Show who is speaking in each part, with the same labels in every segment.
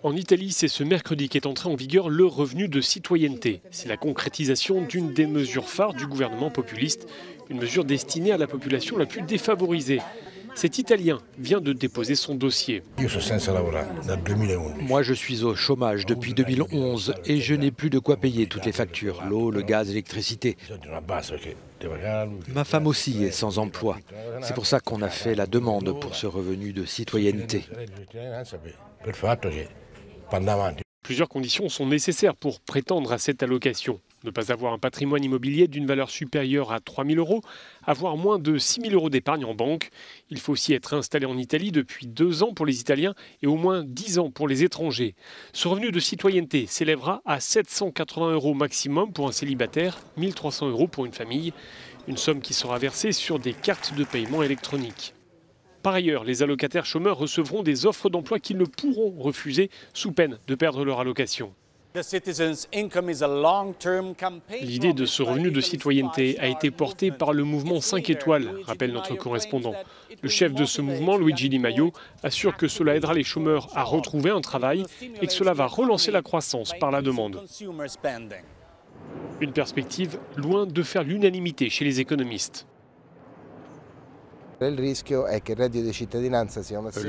Speaker 1: En Italie, c'est ce mercredi qu'est entré en vigueur le revenu de citoyenneté. C'est la concrétisation d'une des mesures phares du gouvernement populiste, une mesure destinée à la population la plus défavorisée. Cet Italien vient de déposer son dossier.
Speaker 2: Moi, je suis au chômage depuis 2011 et je n'ai plus de quoi payer toutes les factures, l'eau, le gaz, l'électricité. Ma femme aussi est sans emploi. C'est pour ça qu'on a fait la demande pour ce revenu de citoyenneté.
Speaker 1: Plusieurs conditions sont nécessaires pour prétendre à cette allocation. Ne pas avoir un patrimoine immobilier d'une valeur supérieure à 3 000 €, avoir moins de 6 000 € d'épargne en banque. Il faut aussi être installé en Italie depuis 2 ans pour les Italiens et au moins 10 ans pour les étrangers. Ce revenu de citoyenneté s'élèvera à 780 € maximum pour un célibataire, 1 300 € pour une famille. Une somme qui sera versée sur des cartes de paiement électroniques. Par ailleurs, les allocataires chômeurs recevront des offres d'emploi qu'ils ne pourront refuser sous peine de perdre leur allocation. L'idée de ce revenu de citoyenneté a été portée par le mouvement 5 étoiles, rappelle notre correspondant. Le chef de ce mouvement, Luigi Di Maio, assure que cela aidera les chômeurs à retrouver un travail et que cela va relancer la croissance par la demande. Une perspective loin de faire l'unanimité chez les économistes.
Speaker 3: Le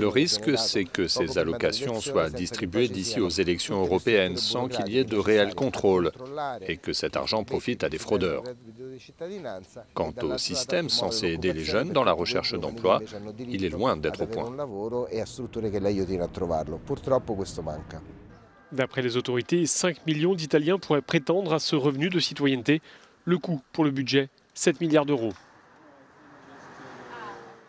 Speaker 3: risque, c'est que ces allocations soient distribuées d'ici aux élections européennes sans qu'il y ait de réel contrôle et que cet argent profite à des fraudeurs. Quant au système censé aider les jeunes dans la recherche d'emploi, il est loin d'être au point.
Speaker 1: D'après les autorités, 5 millions d'Italiens pourraient prétendre à ce revenu de citoyenneté. Le coût pour le budget, 7 milliards d'euros.